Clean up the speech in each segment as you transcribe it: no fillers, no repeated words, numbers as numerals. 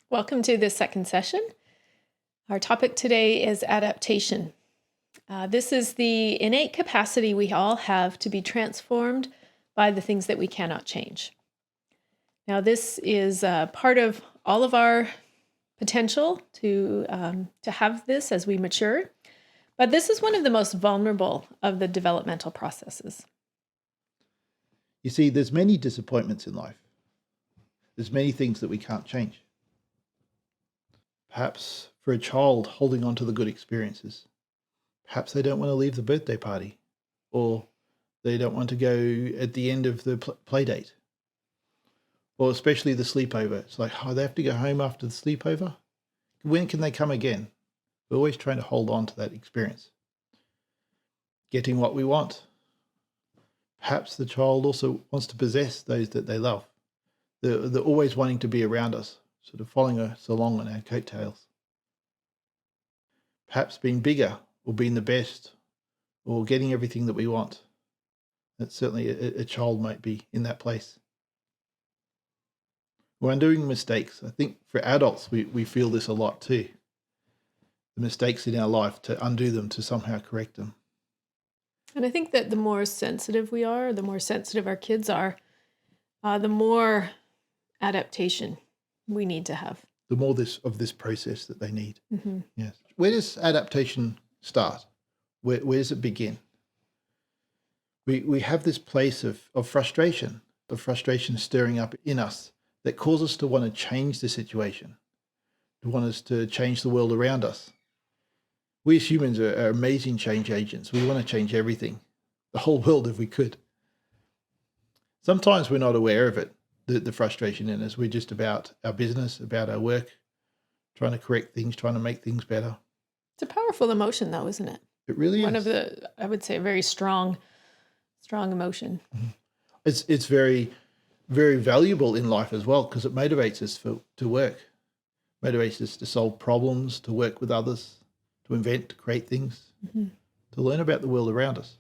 Welcome to this second session. Our topic today is adaptation. This is the innate capacity we all have to be transformed by the things that we cannot change. Now, this is part of all of our potential to have this as we mature, but this is one of the most vulnerable of the developmental processes. You see, there's many disappointments in life. There's many things that we can't change. Perhaps for a child holding on to the good experiences, perhaps they don't want to leave the birthday party, or they don't want to go at the end of the play date, or especially the sleepover. It's like, oh, they have to go home after the sleepover. When can they come again? We're always trying to hold on to that experience. Getting what we want. Perhaps the child also wants to possess those that they love. They're always wanting to be around us, sort of following us along on our coattails. Perhaps being bigger, or being the best, or getting everything that we want. That's certainly a child might be in that place. When doing mistakes, I think for adults, we feel this a lot too. The mistakes in our life, to undo them, to somehow correct them. And I think that the more sensitive we are, the more sensitive our kids are, the more adaptation we need to have. The more of this process that they need. Mm-hmm. Yes. Where does adaptation start? Where does it begin? We have this place of frustration stirring up in us that causes us to want to change the situation, to want us to change the world around us. We as humans are amazing change agents. We want to change everything, the whole world if we could. Sometimes we're not aware of it, the frustration in us. We're just about our business, about our work, trying to correct things, trying to make things better. It's a powerful emotion though, isn't it? It really is. One of the, I would say, a very strong emotion. Mm-hmm. It's very, very valuable in life as well, because it motivates us to work, motivates us to solve problems, to work with others, to invent, to create things, to learn about the world around us.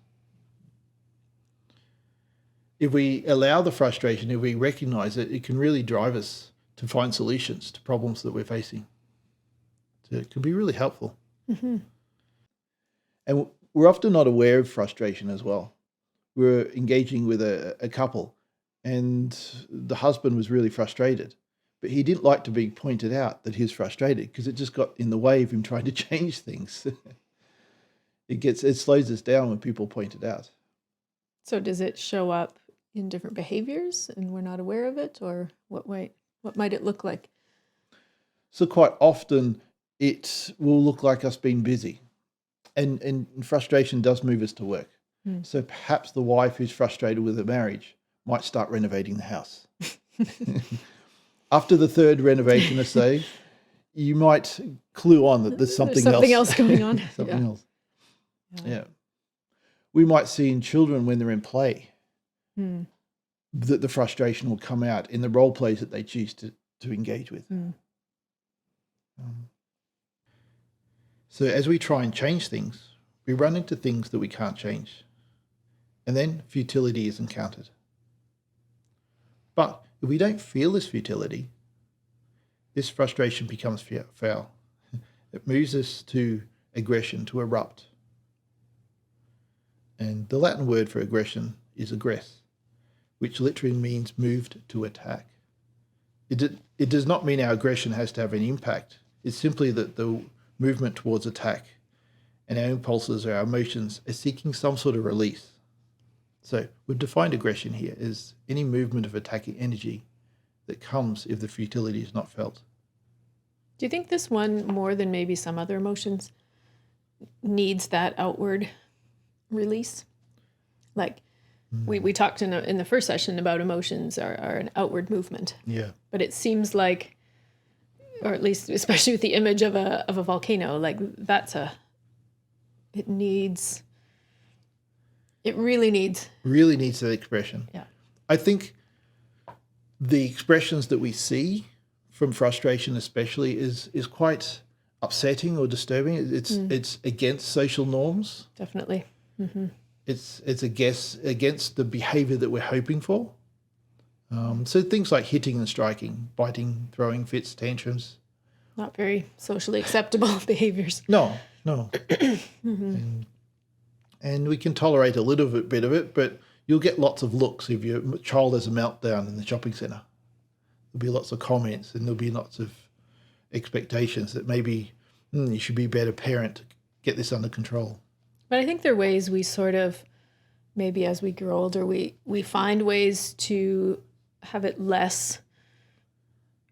If we allow the frustration, if we recognize it, it can really drive us to find solutions to problems that we're facing. So it can be really helpful. Mm-hmm. And we're often not aware of frustration as well. We're engaging with a couple, and the husband was really frustrated, but he didn't like to be pointed out that he was frustrated, because it just got in the way of him trying to change things. It slows us down when people point it out. So does it show up in different behaviors and we're not aware of it, or what might it look like? So quite often it will look like us being busy, and frustration does move us to work. So perhaps the wife who's frustrated with her marriage might start renovating the house. After the third renovation, let's say, you might clue on that there's something else going on. Something else. Yeah. We might see in children when they're in play that the frustration will come out in the role plays that they choose to engage with. So as we try and change things, we run into things that we can't change. And then futility is encountered. But if we don't feel this futility, this frustration becomes foul. It moves us to aggression, to erupt. And the Latin word for aggression is aggress, which literally means moved to attack. It does not mean our aggression has to have an impact. It's simply that the movement towards attack and our impulses or our emotions are seeking some sort of release. So we've defined aggression here as any movement of attacking energy that comes if the futility is not felt. Do you think this one, more than maybe some other emotions, needs that outward release? Like we talked in the first session about emotions are an outward movement. Yeah. But it seems like, or at least especially with the image of a volcano, like it really needs that expression. Yeah. I think the expressions that we see from frustration especially is quite upsetting or disturbing. It's against social norms. Definitely. Mm-hmm. It's against the behavior that we're hoping for. So things like hitting and striking, biting, throwing fits, tantrums. Not very socially acceptable behaviors. No. And we can tolerate a little bit of it, but you'll get lots of looks if your child has a meltdown in the shopping centre. There'll be lots of comments and there'll be lots of expectations that maybe you should be a better parent to get this under control. But I think there are ways we sort of, maybe as we grow older, we find ways to have it less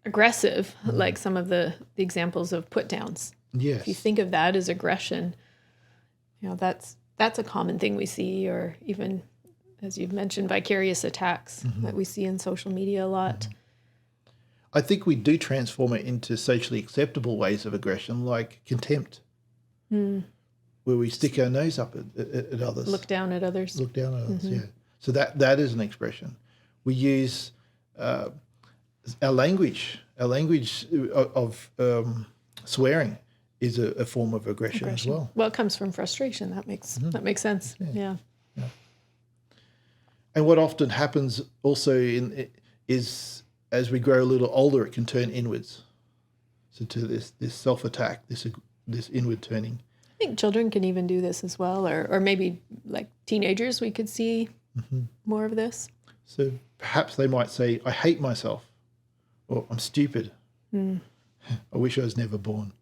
aggressive, like some of the examples of put downs. Yes. If you think of that as aggression, that's a common thing we see, or even, as you've mentioned, vicarious attacks that we see in social media a lot. I think we do transform it into socially acceptable ways of aggression, like contempt, where we stick our nose up at others. Look down at others. Look down at others, yeah. So that is an expression. We use our language of swearing is a form of aggression as well. Well, it comes from frustration. That makes sense. Yeah. And what often happens also is as we grow a little older, it can turn inwards. So to this self-attack, this inward turning. I think children can even do this as well, or maybe like teenagers, we could see more of this. So perhaps they might say, I hate myself, or I'm stupid. I wish I was never born.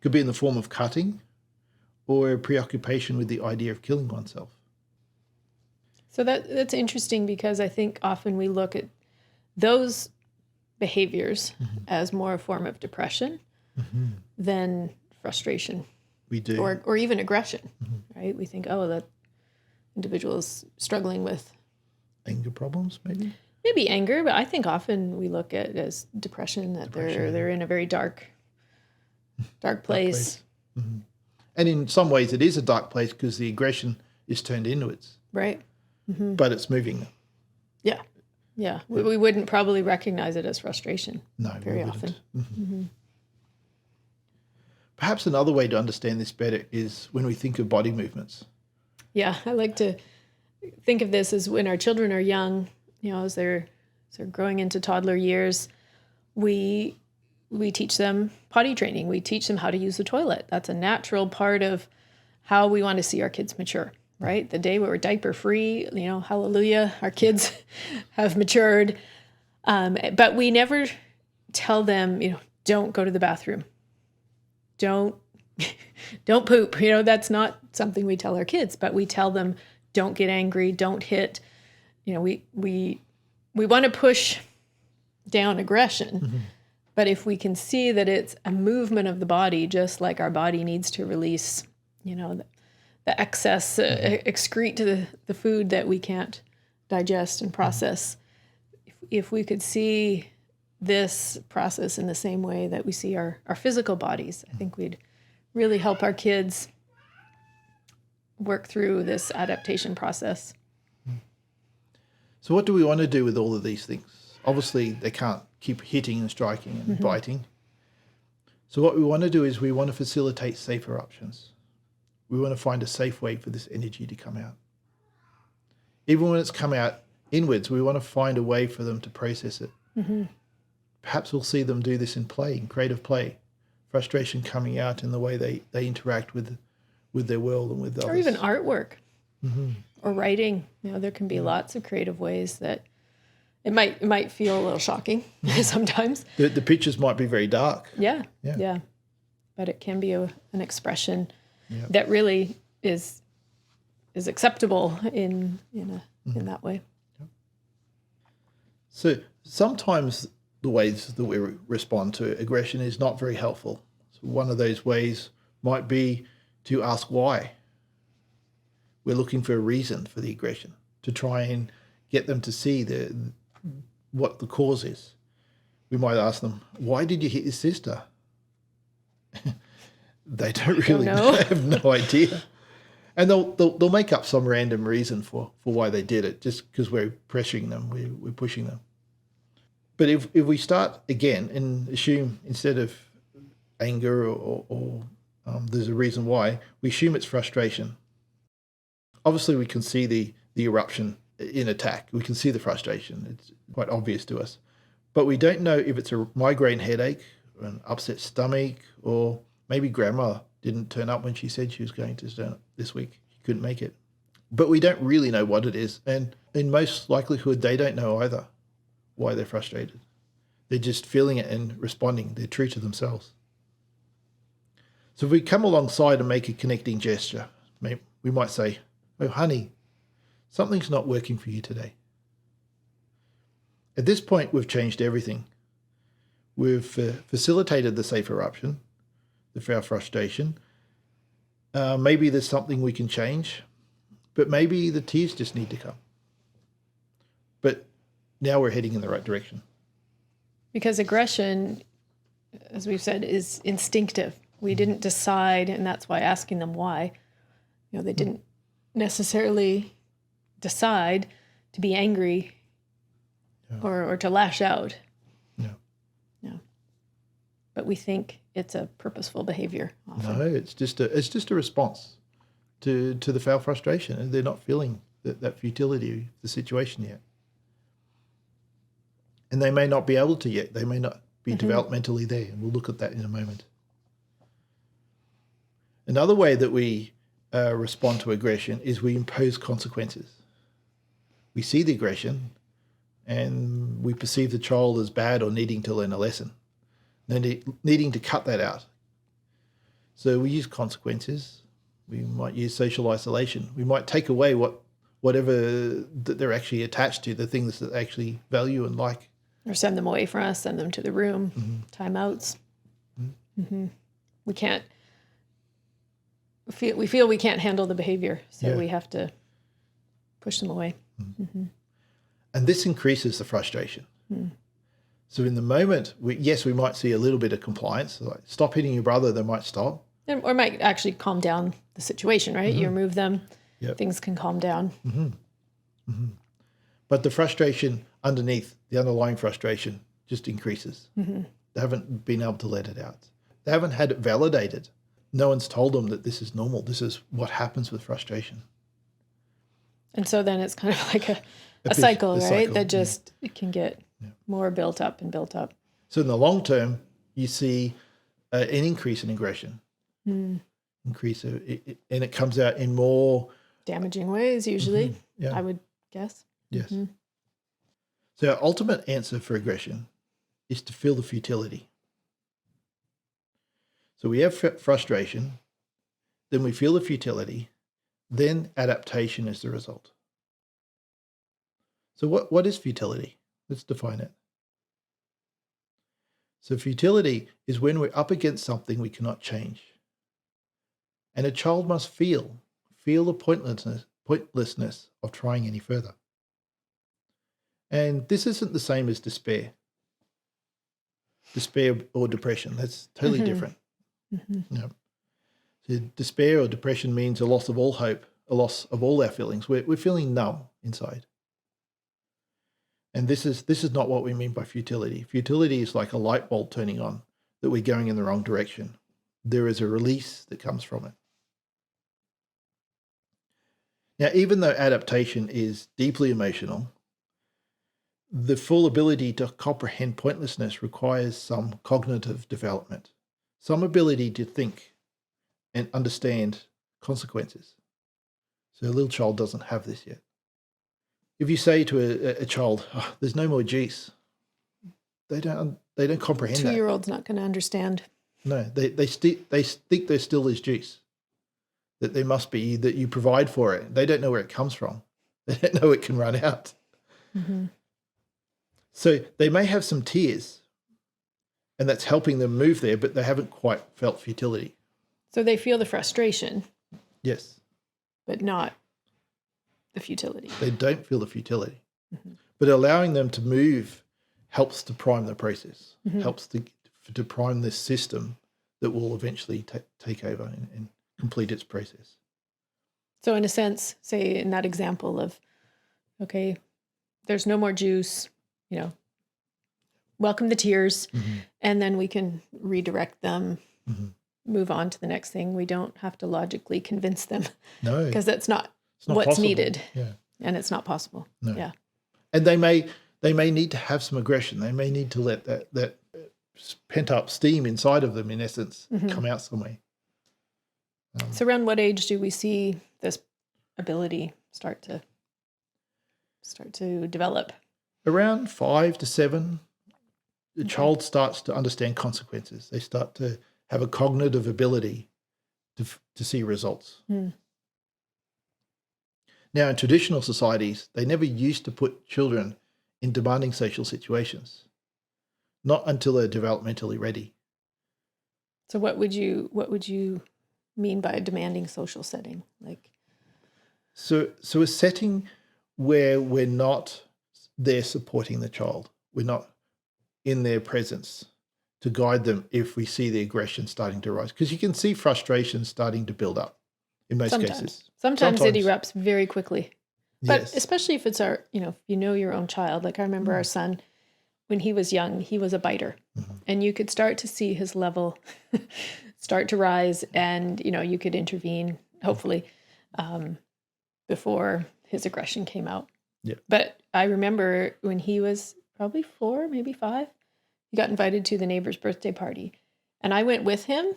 Could be in the form of cutting or a preoccupation with the idea of killing oneself. So that's interesting, because I think often we look at those behaviors as more a form of depression than frustration. We do. Or even aggression, right? We think, oh, that individual is struggling with Anger problems, maybe? Maybe anger, but I think often we look at it as depression, that they're in a very dark place. And in some ways it is a dark place because the aggression is turned inwards. Right. But it's moving them. Yeah. Yeah. We wouldn't probably recognize it as frustration very often. Perhaps another way to understand this better is when we think of body movements. Yeah, I like to think of this as when our children are young, as they're growing into toddler years, we teach them potty training. We teach them how to use the toilet. That's a natural part of how we want to see our kids mature, right? The day we're diaper free, hallelujah, our kids have matured. But we never tell them, don't go to the bathroom. Don't poop. That's not something we tell our kids, but we tell them, don't get angry, don't hit. We want to push down aggression, but if we can see that it's a movement of the body, just like our body needs to release, the excess, excrete the food that we can't digest and process. If we could see this process in the same way that we see our physical bodies, I think we'd really help our kids work through this adaptation process. So what do we want to do with all of these things? Obviously, they can't keep hitting and striking and biting. So what we want to do is we want to facilitate safer options. We want to find a safe way for this energy to come out. Even when it's come out inwards, we want to find a way for them to process it. Perhaps we'll see them do this in play, in creative play. Frustration coming out in the way they interact with their world and with others. Or even artwork or writing. There can be lots of creative ways that it might feel a little shocking sometimes. The pictures might be very dark. Yeah. But it can be an expression that really is acceptable in that way. So sometimes the ways that we respond to aggression is not very helpful. So one of those ways might be to ask why. We're looking for a reason for the aggression, to try and get them to see what the cause is. We might ask them, why did you hit your sister? They don't really know. Have no idea. And they'll make up some random reason for why they did it, just because we're pressuring them, we're pushing them. But if we start again and assume instead of anger or there's a reason why, we assume it's frustration. Obviously, we can see the eruption in attack. We can see the frustration. It's quite obvious to us. But we don't know if it's a migraine headache, or an upset stomach, or maybe grandma didn't turn up when she said she was going to turn up this week. She couldn't make it. But we don't really know what it is. And in most likelihood, they don't know either why they're frustrated. They're just feeling it and responding. They're true to themselves. So if we come alongside and make a connecting gesture, we might say, "Oh, honey, something's not working for you today." At this point, we've changed everything. We've facilitated the safe eruption, our frustration. Maybe there's something we can change, but maybe the tears just need to come. But now we're heading in the right direction. Because aggression, as we've said, is instinctive. We didn't decide, and that's why asking them why, they didn't necessarily decide to be angry or to lash out. No. But we think it's a purposeful behavior often. No, it's just a response to the foul frustration, and they're not feeling that futility of the situation yet. And they may not be able to yet. They may not be developmentally there, and we'll look at that in a moment. Another way that we respond to aggression is we impose consequences. We see the aggression and we perceive the child as bad or needing to learn a lesson, needing to cut that out. So we use consequences. We might use social isolation. We might take away whatever that they're actually attached to, the things that they actually value and like. Or send them away from us, send them to the room, timeouts. We can't. We feel we can't handle the behavior, so we have to push them away. And this increases the frustration. So in the moment, we might see a little bit of compliance, like stop hitting your brother, they might stop. Or might actually calm down the situation, right? You remove them, things can calm down. But the frustration underneath, the underlying frustration, just increases. They haven't been able to let it out. They haven't had it validated. No one's told them that this is normal. This is what happens with frustration. And so then it's kind of like a cycle, right? Cycle, that just it can get more built up and built up. So in the long term, you see an increase in aggression. Increase, and it comes out in more damaging ways, usually, I would guess. Yes. So our ultimate answer for aggression is to feel the futility. So we have frustration, then we feel the futility, then adaptation is the result. So what is futility? Let's define it. So futility is when we're up against something we cannot change. And a child must feel the pointlessness of trying any further. And this isn't the same as despair. Despair or depression, that's totally different. So despair or depression means a loss of all hope, a loss of all our feelings. We're feeling numb inside. And this is not what we mean by futility. Futility is like a light bulb turning on, that we're going in the wrong direction. There is a release that comes from it. Now, even though adaptation is deeply emotional, the full ability to comprehend pointlessness requires some cognitive development, some ability to think and understand consequences. So a little child doesn't have this yet. If you say to a child, "Oh, there's no more juice," they don't comprehend that. 2-year-old's not going to understand. No, they think there still is juice, that there must be, that you provide for it. They don't know where it comes from. They don't know it can run out. So they may have some tears, and that's helping them move there, but they haven't quite felt futility. So they feel the frustration. Yes. But not the futility. They don't feel the futility. But allowing them to move helps to prime the process, helps to prime this system that will eventually take over and complete its process. So in a sense, say in that example of, okay, there's no more juice, welcome the tears, and then we can redirect them, move on to the next thing. We don't have to logically convince them. No. Because that's not It's not what's possible. needed. Yeah. And it's not possible. No. Yeah. And they may need to have some aggression. They may need to let that pent up steam inside of them, in essence, come out somewhere. So around what age do we see this ability start to develop? Around 5 to 7, the child starts to understand consequences. They start to have a cognitive ability to see results. Now, in traditional societies, they never used to put children in demanding social situations, not until they're developmentally ready. So what would you mean by a demanding social setting? Like, So a setting where we're not there supporting the child, we're not in their presence to guide them if we see the aggression starting to rise, because you can see frustration starting to build up in most cases. Sometimes it erupts very quickly. But Yes. especially if it's if you know your own child. Like I remember our son, when he was young, he was a biter. And you could start to see his level start to rise, and, you could intervene, hopefully, before his aggression came out. Yeah. But I remember when he was probably 4, maybe 5, he got invited to the neighbor's birthday party. And I went with him,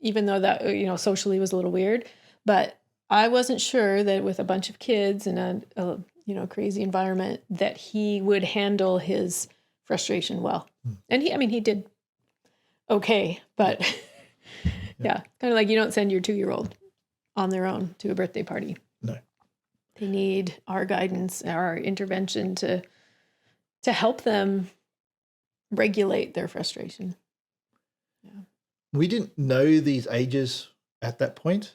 even though that, socially was a little weird. But I wasn't sure that with a bunch of kids in a crazy environment that he would handle his frustration well. And he did okay, but yeah, kind of like you don't send your 2-year-old on their own to a birthday party. No. They need our guidance, our intervention to help them regulate their frustration. Yeah. We didn't know these ages at that point,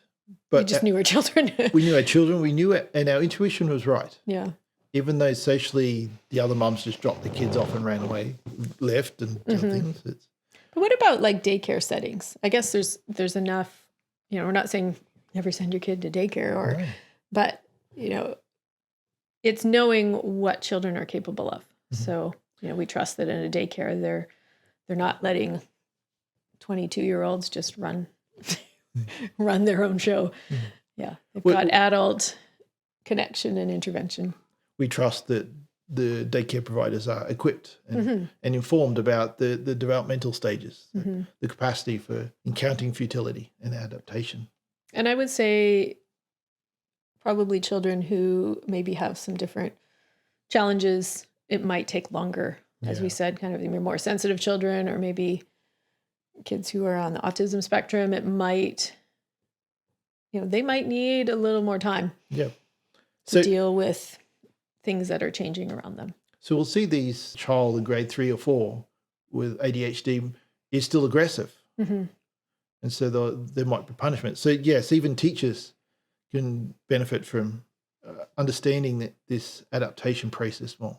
but We just knew our children. we knew our children, we knew it, and our intuition was right. Yeah. Even though socially the other mums just dropped the kids off and ran away, left and did things. But what about like daycare settings? I guess there's enough, we're not saying never send your kid to daycare but it's knowing what children are capable of. So, we trust that in a daycare they're not letting 22-year-olds just run their own show. Yeah. They've got adult connection and intervention. We trust that the daycare providers are equipped and informed about the developmental stages, the capacity for encountering futility and adaptation. And I would say probably children who maybe have some different challenges, it might take longer. As we said, kind of maybe more sensitive children, or maybe kids who are on the autism spectrum, it might, they might need a little more time to deal with things that are changing around them. So we'll see these child in grade 3 or 4 with ADHD is still aggressive. And so there might be punishment. So yes, even teachers can benefit from understanding this adaptation process more,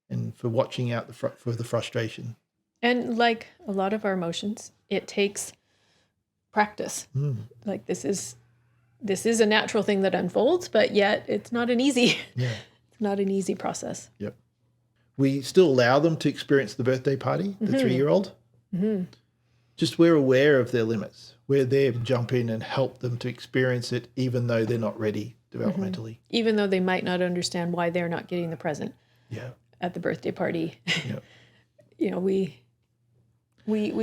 and for watching out for the frustration. And like a lot of our emotions, it takes practice. Like this is a natural thing that unfolds, but yet it's not an easy not an easy process. Yep. We still allow them to experience the birthday party, the 3-year-old. Just we're aware of their limits. We're there to jump in and help them to experience it, even though they're not ready developmentally. Even though they might not understand why they're not getting the present at the birthday party. We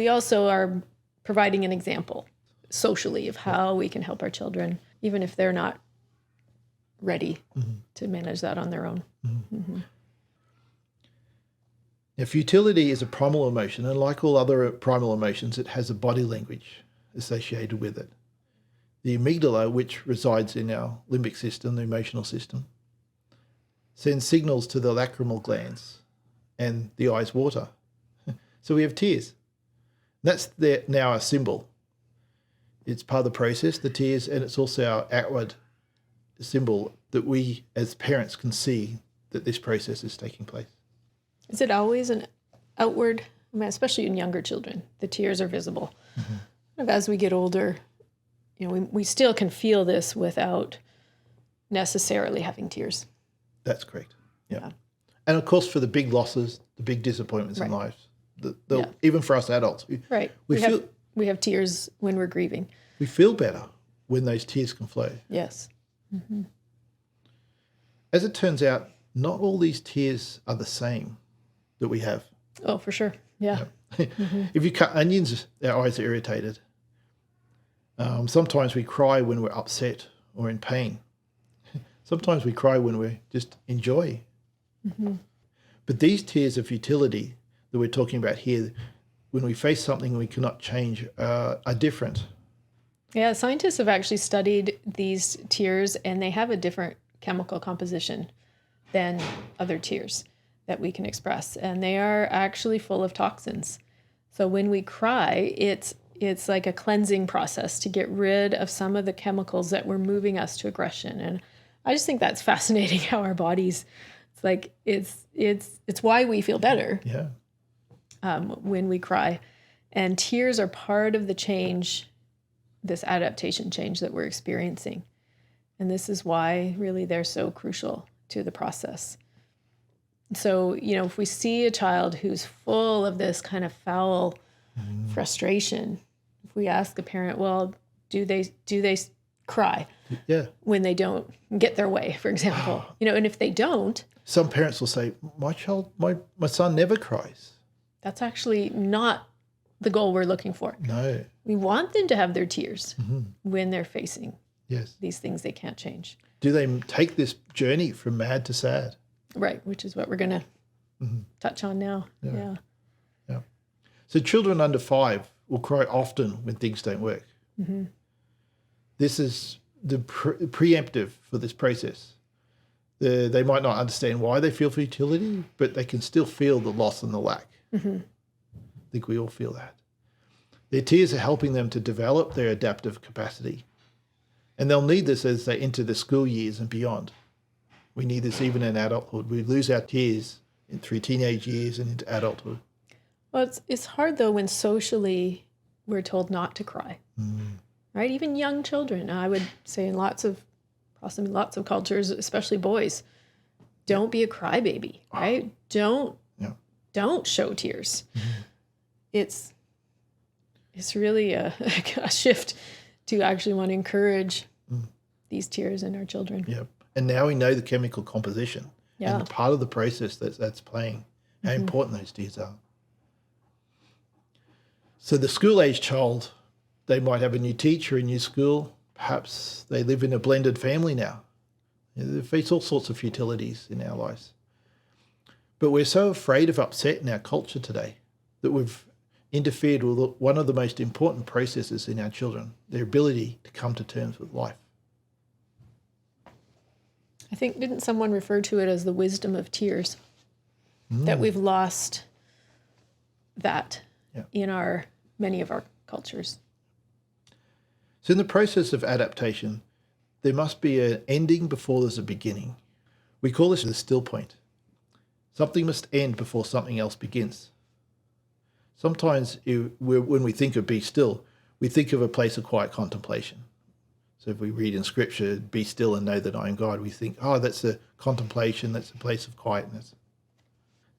also are providing an example socially of how we can help our children, even if they're not ready to manage that on their own. Now, futility is a primal emotion, and like all other primal emotions, it has a body language associated with it. The amygdala, which resides in our limbic system, the emotional system, sends signals to the lacrimal glands, and the eyes water. So we have tears. That's now a symbol. It's part of the process, the tears, and it's also our outward symbol that we as parents can see that this process is taking place. Is it always an outward, especially in younger children, the tears are visible. As we get older, we still can feel this without necessarily having tears. That's correct. Yeah. And of course, for the big losses, the big disappointments in life, even for us adults, we have tears when we're grieving. We feel better when those tears can flow. Yes. As it turns out, not all these tears are the same that we have. Oh, for sure. Yeah. If you cut onions, our eyes are irritated. Sometimes we cry when we're upset or in pain. Sometimes we cry when we just enjoy. But these tears of futility that we're talking about here, when we face something we cannot change, are different. Yeah, scientists have actually studied these tears, and they have a different chemical composition than other tears that we can express. And they are actually full of toxins. So when we cry, it's like a cleansing process to get rid of some of the chemicals that were moving us to aggression. And I just think that's fascinating how our bodies, it's like it's why we feel better. Yeah. When we cry. And tears are part of the change, this adaptation change that we're experiencing. And this is why really they're so crucial to the process. So, if we see a child who's full of this kind of foul frustration, if we ask a parent, well, do they cry when they don't get their way, for example? And if they don't, some parents will say, my son never cries. That's actually not the goal we're looking for. No. We want them to have their tears when they're facing these things they can't change. Do they take this journey from mad to sad? Right, which is what we're going to touch on now. Yeah. So children under 5 will cry often when things don't work. This is the preemptive for this process. They might not understand why they feel futility, but they can still feel the loss and the lack. I think we all feel that. Their tears are helping them to develop their adaptive capacity. And they'll need this as they enter the school years and beyond. We need this even in adulthood. We lose our tears through teenage years and into adulthood. Well, it's hard, though, when socially we're told not to cry. Right? Even young children, I would say in lots of cultures, especially boys, don't be a crybaby, right? Don't show tears. It's really a shift to actually want to encourage these tears in our children. Yeah. And now we know the chemical composition and the part of the process that's playing, how important those tears are. So the school-age child, they might have a new teacher, a new school. Perhaps they live in a blended family now. They face all sorts of futilities in our lives. But we're so afraid of upset in our culture today that we've interfered with one of the most important processes in our children, their ability to come to terms with life. I think, didn't someone refer to it as the wisdom of tears? That we've lost that in many of our cultures. So in the process of adaptation, there must be an ending before there's a beginning. We call this the still point. Something must end before something else begins. Sometimes when we think of be still, we think of a place of quiet contemplation. So if we read in Scripture, be still and know that I am God, we think, that's a contemplation, that's a place of quietness.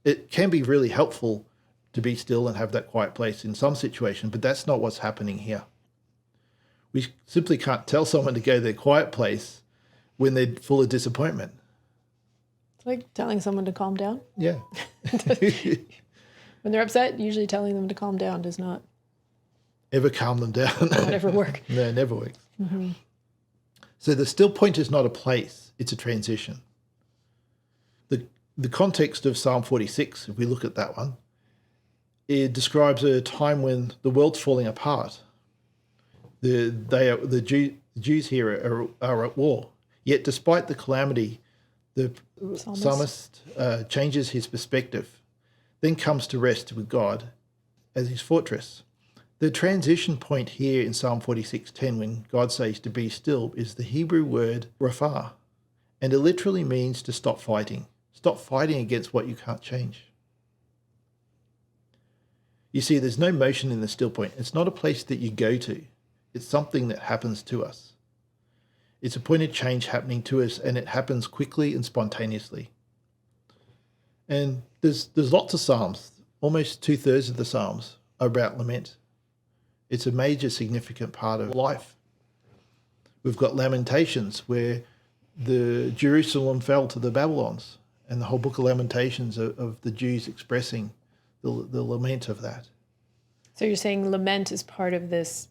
It can be really helpful to be still and have that quiet place in some situation, but that's not what's happening here. We simply can't tell someone to go to their quiet place when they're full of disappointment. It's like telling someone to calm down. Yeah. When they're upset, usually telling them to calm down does not ever calm them down. not ever work. No, it never works. So the still point is not a place, it's a transition. The context of Psalm 46, if we look at that one, it describes a time when the world's falling apart. The Jews here are at war. Yet despite the calamity, the psalmist changes his perspective, then comes to rest with God as his fortress. The transition point here in Psalm 46:10, when God says to be still, is the Hebrew word rapha, and it literally means to stop fighting. Stop fighting against what you can't change. You see, there's no motion in the still point. It's not a place that you go to. It's something that happens to us. It's a point of change happening to us, and it happens quickly and spontaneously. And there's lots of Psalms. Almost 2/3 of the Psalms are about lament. It's a major significant part of life. We've got Lamentations where the Jerusalem fell to the Babylons, and the whole book of Lamentations of the Jews expressing the lament of that. So you're saying lament is part of this,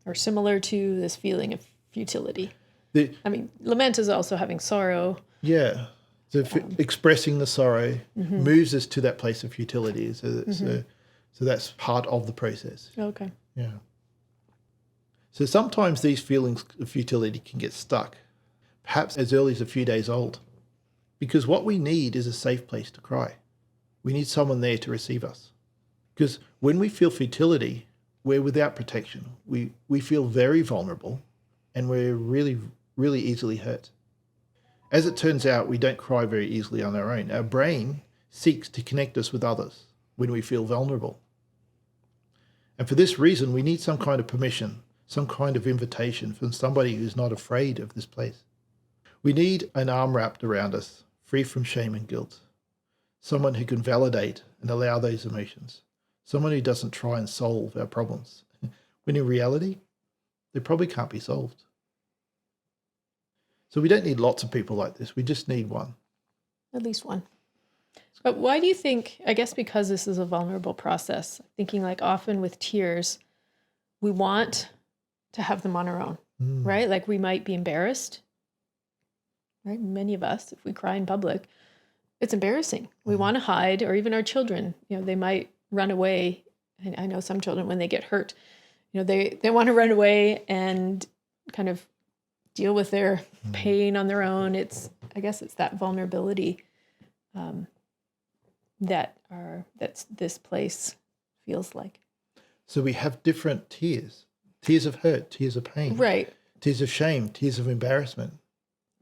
or similar to this feeling of futility. Lament is also having sorrow. Yeah. So expressing the sorrow moves us to that place of futility. So that's part of the process. Okay. Yeah. So sometimes these feelings of futility can get stuck, perhaps as early as a few days old, because what we need is a safe place to cry. We need someone there to receive us. Because when we feel futility, we're without protection. We feel very vulnerable, and we're really, really easily hurt. As it turns out, we don't cry very easily on our own. Our brain seeks to connect us with others when we feel vulnerable. And for this reason, we need some kind of permission, some kind of invitation from somebody who's not afraid of this place. We need an arm wrapped around us, free from shame and guilt. Someone who can validate and allow those emotions. Someone who doesn't try and solve our problems, when in reality, they probably can't be solved. So we don't need lots of people like this. We just need one. At least one. But why do you think, I guess because this is a vulnerable process, thinking like often with tears, we want to have them on our own, right? Like we might be embarrassed, right? Many of us, if we cry in public, it's embarrassing. We want to hide, or even our children, they might run away. I know some children, when they get hurt, they want to run away and kind of deal with their pain on their own. I guess it's that vulnerability that this place feels like. So we have different tears of hurt, tears of pain, right? Tears of shame, tears of embarrassment.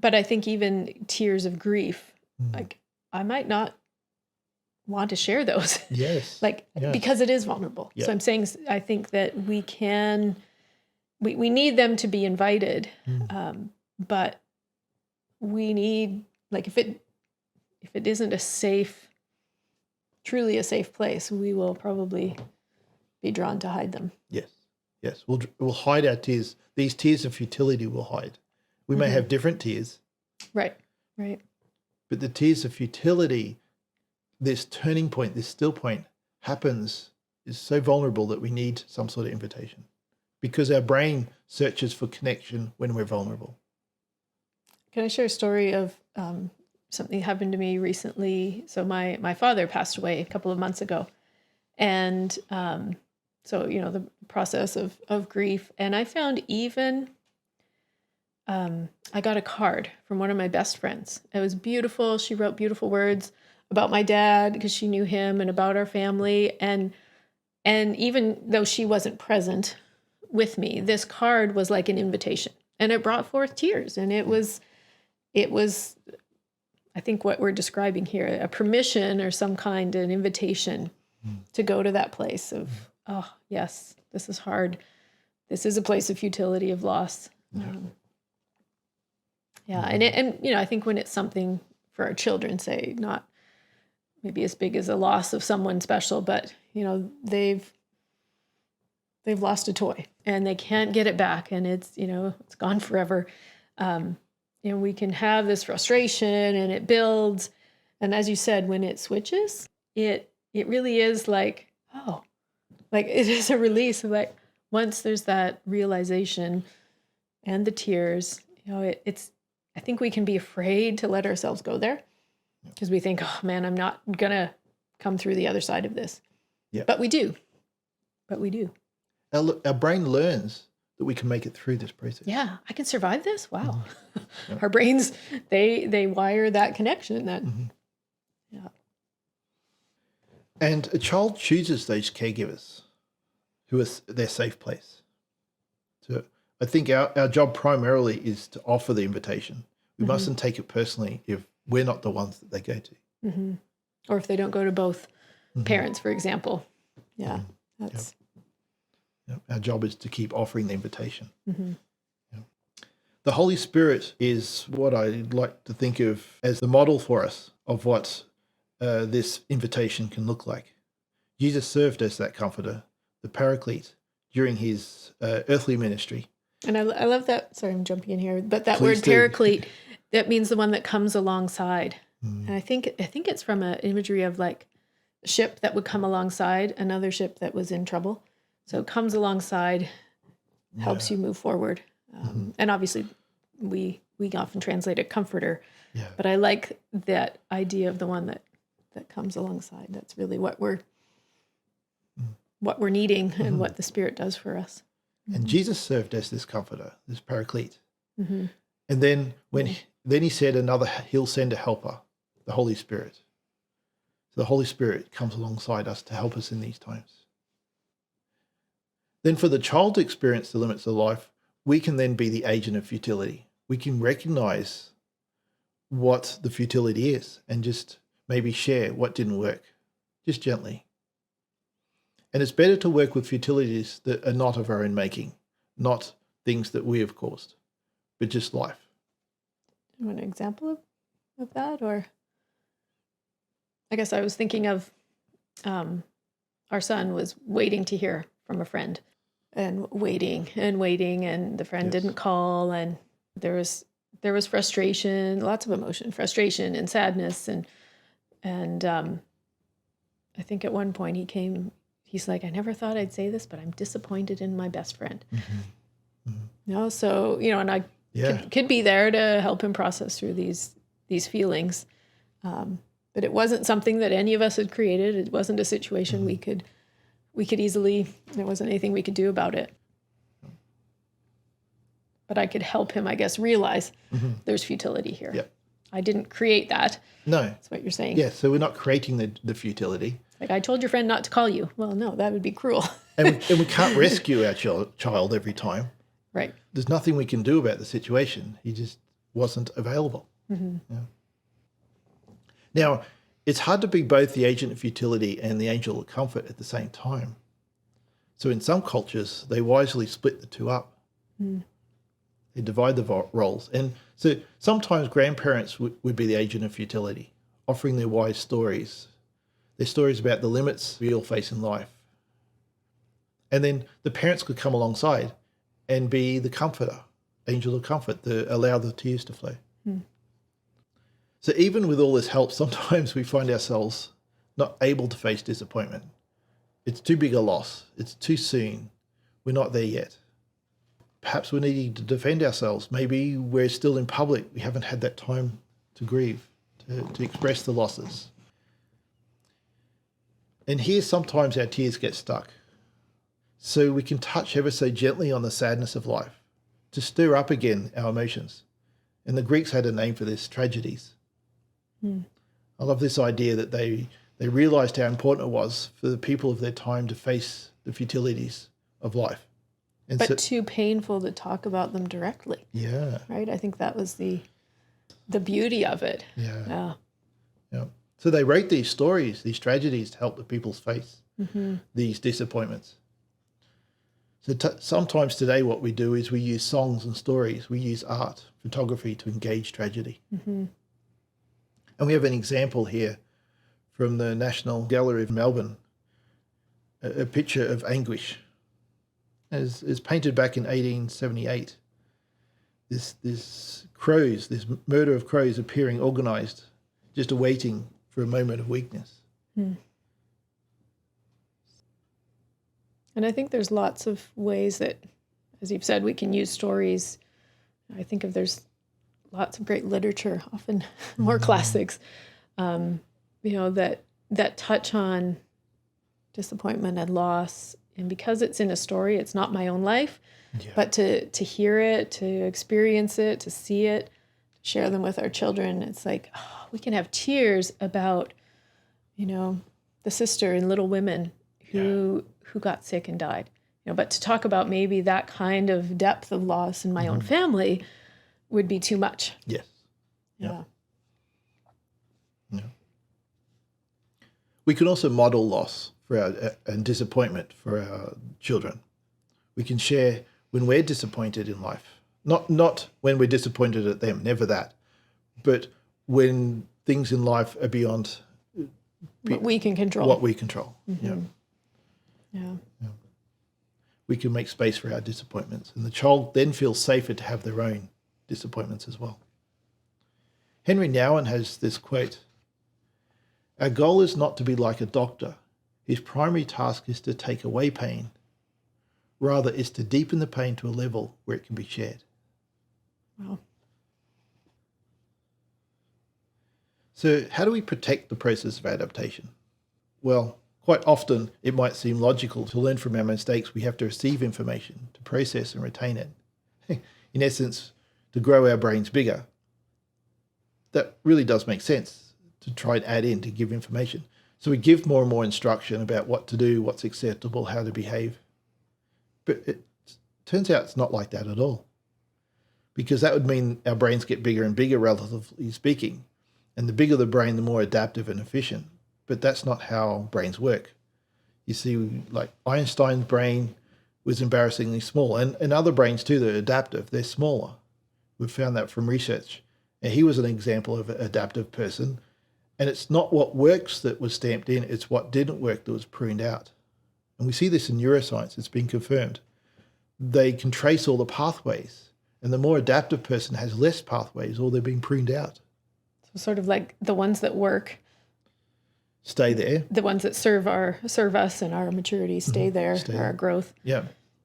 But I think even tears of grief, like I might not want to share those. Yes. Because it is vulnerable. Yeah. So I'm saying, I think that we need them to be invited. But we need, like, if it isn't truly a safe place, we will probably be drawn to hide them. Yes. We'll hide our tears. These tears of futility will hide. We may have different tears. Right. But the tears of futility, this turning point, this still point is so vulnerable that we need some sort of invitation, because our brain searches for connection when we're vulnerable. Can I share a story of something that happened to me recently? So my father passed away a couple of months ago. And so, the process of grief. And I found I got a card from one of my best friends. It was beautiful. She wrote beautiful words about my dad because she knew him, and about our family. And even though she wasn't present with me, this card was like an invitation, and it brought forth tears. And it was, I think what we're describing here, a permission or some kind, an invitation to go to that place of, oh yes, this is hard. This is a place of futility, of loss. And I think when it's something for our children, say, not maybe as big as a loss of someone special, but they've lost a toy and they can't get it back, and it's gone forever. We can have this frustration, and it builds. And as you said, when it switches, it really is like, oh, like it is a release of, like, once there's that realization and the tears, it's, I think we can be afraid to let ourselves go there because we think, oh man, I'm not going to come through the other side of this. Yeah. But we do. Our brain learns that we can make it through this process. Yeah, I can survive this. Wow. Our brains, they wire that connection. Yeah. And a child chooses those caregivers who are their safe place. So I think our job primarily is to offer the invitation. We mustn't take it personally if we're not the ones that they go to. Or if they don't go to both parents, for example. Yeah, that's... Yep. Our job is to keep offering the invitation. The Holy Spirit is what I like to think of as the model for us of what this invitation can look like. Jesus served as that comforter, the paraclete, during his earthly ministry. And I love that. Sorry, I'm jumping in here, but that Please word do. paraclete, That means the one that comes alongside. And I think it's from an imagery of like a ship that would come alongside another ship that was in trouble. So it comes alongside, helps you move forward. And obviously we often translate a comforter. Yeah. But I like that idea of the one that comes alongside. That's really what we're needing and what the Spirit does for us. And Jesus served as this comforter, this paraclete. Mm-hmm. And then then he said he'll send a helper, the Holy Spirit. So the Holy Spirit comes alongside us to help us in these times. Then for the child to experience the limits of life, we can then be the agent of futility. We can recognize what the futility is and just maybe share what didn't work, just gently. And it's better to work with futilities that are not of our own making, not things that we have caused, but just life. You want an example of that? Or I guess I was thinking of our son was waiting to hear from a friend and waiting, and the friend didn't call, and there was frustration, lots of emotion, frustration and sadness, and I think at one point he's like, I never thought I'd say this, but I'm disappointed in my best friend. Mm-hmm. Mm-hmm. So, and I could be there to help him process through these feelings. But it wasn't something that any of us had created. It wasn't a situation we could easily, there wasn't anything we could do about it. But I could help him, I guess, realize there's futility here. Yep. I didn't create that. No. That's what you're saying. Yeah, so we're not creating the futility. Like, I told your friend not to call you. Well, no, that would be cruel. and we can't rescue our child every time. Right. There's nothing we can do about the situation. He just wasn't available. Mm-hmm. Yeah. Now, it's hard to be both the agent of futility and the angel of comfort at the same time. So in some cultures, they wisely split the two up. Mm. They divide the roles. And so sometimes grandparents would be the agent of futility, offering their wise stories, their stories about the limits we all face in life. And then the parents could come alongside and be the comforter, angel of comfort, allow the tears to flow. Mm. So even with all this help, sometimes we find ourselves not able to face disappointment. It's too big a loss. It's too soon. We're not there yet. Perhaps we're needing to defend ourselves. Maybe we're still in public. We haven't had that time to grieve, to express the losses. And here sometimes our tears get stuck. So we can touch ever so gently on the sadness of life to stir up again our emotions. And the Greeks had a name for this, tragedies. Mm. I love this idea that they realized how important it was for the people of their time to face the futilities of life. And but too painful to talk about them directly. Yeah. Right? I think that was the beauty of it. Yeah. So they wrote these stories, these tragedies to help the people's face these disappointments. So sometimes today what we do is we use songs and stories. We use art, photography to engage tragedy. Mm-hmm. And we have an example here from the National Gallery of Melbourne, a picture of anguish. Is painted back in 1878. This crows, this murder of crows appearing organised, just awaiting for a moment of weakness. Hmm. And I think there's lots of ways that, as you've said, we can use stories. I think there's lots of great literature, often more classics, that touch on disappointment and loss. And because it's in a story, it's not my own life, but to hear it, to experience it, to see it, to share them with our children, it's like, we can have tears about, the sister in Little Women who got sick and died. But to talk about maybe that kind of depth of loss in my own family would be too much. Yes. Yeah. We can also model loss and disappointment for our children. We can share when we're disappointed in life, not when we're disappointed at them, never that, but when things in life are beyond what we can control. What we control. Mm-hmm. Yeah. We can make space for our disappointments, and the child then feels safer to have their own disappointments as well. Henry Nouwen has this quote: "Our goal is not to be like a doctor. His primary task is to take away pain. Rather, is to deepen the pain to a level where it can be shared." Wow. So how do we protect the process of adaptation? Well, quite often it might seem logical to learn from our mistakes. We have to receive information, to process and retain it. In essence, to grow our brains bigger. That really does make sense, to try and add in, to give information. So we give more and more instruction about what to do, what's acceptable, how to behave. But it turns out it's not like that at all. Because that would mean our brains get bigger and bigger, relatively speaking. And the bigger the brain, the more adaptive and efficient. But that's not how brains work. You see, like Einstein's brain was embarrassingly small, and other brains too that are adaptive, they're smaller. We've found that from research. And he was an example of an adaptive person. And it's not what works that was stamped in, it's what didn't work that was pruned out. And we see this in neuroscience, it's been confirmed. They can trace all the pathways, and the more adaptive person has less pathways, or they're being pruned out. So sort of like the ones that work Stay there. the ones that serve us and our maturity stay there, our growth. Yeah.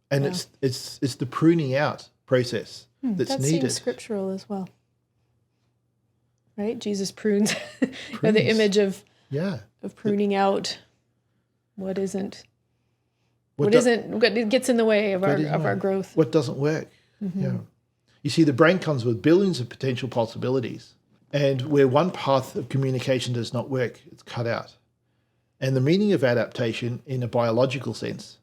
And it's the pruning out process that's that needed. seems scriptural as well. Right? Jesus prunes. The image of pruning out what isn't what gets in the way of our growth. What doesn't work. Yeah. You see, the brain comes with billions of potential possibilities. And where one path of communication does not work, it's cut out. And the meaning of adaptation in a biological sense,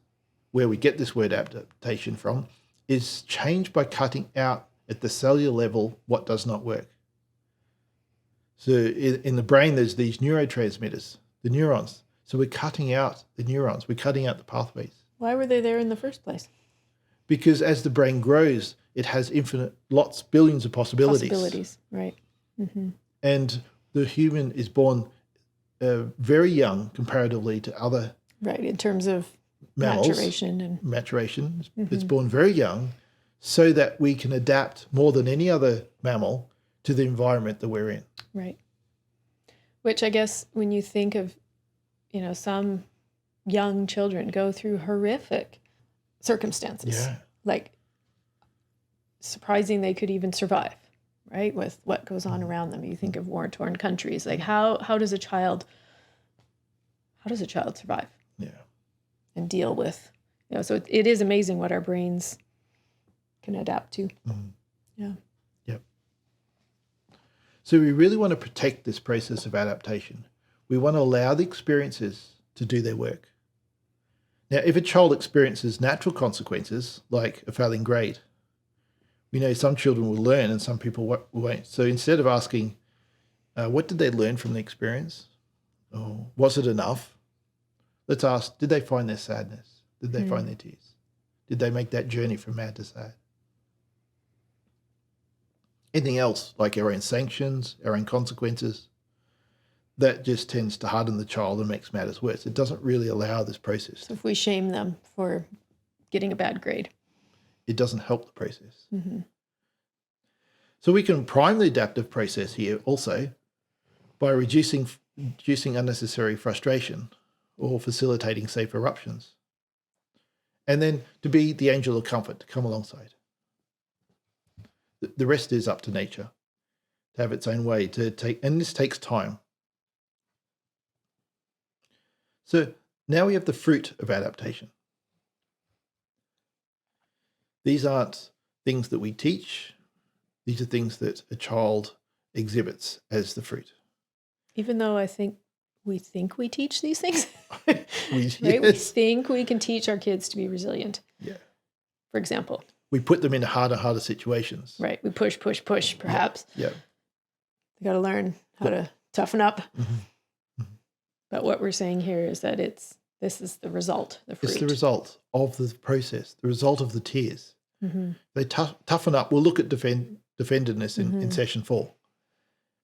where we get this word adaptation from, is changed by cutting out at the cellular level what does not work. So in the brain, there's these neurotransmitters, the neurons. So we're cutting out the neurons, we're cutting out the pathways. Why were they there in the first place? Because as the brain grows, it has billions of possibilities. Right. Mm-hmm. And the human is born very young comparatively to other right, in terms of mammals. Maturation. It's born very young so that we can adapt more than any other mammal to the environment that we're in. Right. Which I guess when you think of, some young children go through horrific circumstances. Yeah. Like surprising they could even survive, right? With what goes on around them. You think of war-torn countries. Like how does a child survive? Yeah. And deal with, so it is amazing what our brains can adapt to. Mm. Yeah. Yep. So we really want to protect this process of adaptation. We want to allow the experiences to do their work. Now, if a child experiences natural consequences, like a failing grade, we know some children will learn and some people won't. So instead of asking, what did they learn from the experience? Or was it enough? Let's ask, did they find their sadness? Did they find their tears? Did they make that journey from mad to sad? Anything else, like our own sanctions, our own consequences, that just tends to harden the child and makes matters worse. It doesn't really allow this process. So if we shame them for getting a bad grade, it doesn't help the process. Mm-hmm. So we can prime the adaptive process here also by reducing unnecessary frustration or facilitating safe eruptions. And then to be the angel of comfort, to come alongside. The rest is up to nature, to have its own way, and this takes time. So now we have the fruit of adaptation. These aren't things that we teach. These are things that a child exhibits as the fruit. Even though we think we teach these things, right? Yes. We think we can teach our kids to be resilient. Yeah. For example. We put them in harder situations. Right. We push, perhaps. Yeah. They got to learn how to toughen up. Mm-hmm. Mm-hmm. But what we're saying here is that this is the result, the fruit. It's the result of the process, the result of the tears. Mm-hmm. They toughen up. We'll look at defendedness in session 4.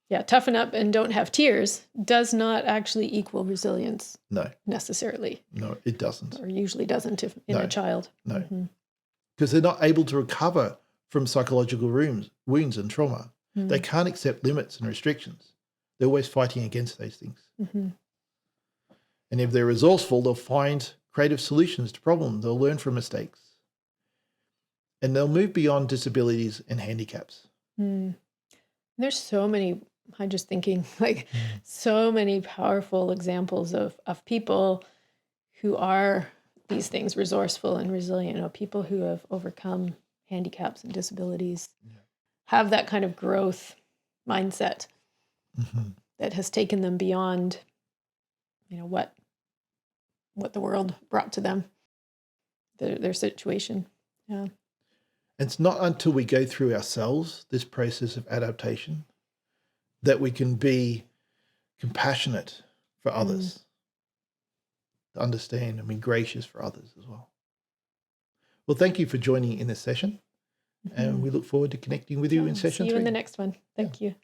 Yeah, toughen up and don't have tears does not actually equal resilience. No. Necessarily. No, it doesn't. Or usually doesn't in a child. No. Because they're not able to recover from psychological wounds and trauma. They can't accept limits and restrictions. They're always fighting against those things. Mm-hmm. And if they're resourceful, they'll find creative solutions to problems. They'll learn from mistakes. And they'll move beyond disabilities and handicaps. Mm. There's so many, I'm just thinking, like, so many powerful examples of people who are these things, resourceful and resilient, people who have overcome handicaps and disabilities, have that kind of growth mindset that has taken them beyond, what the world brought to them, their situation. Yeah. It's not until we go through ourselves this process of adaptation that we can be compassionate for others, to understand and be gracious for others as well. Well, thank you for joining in this session, and we look forward to connecting with you in session 3. See you in the next one. Thank you.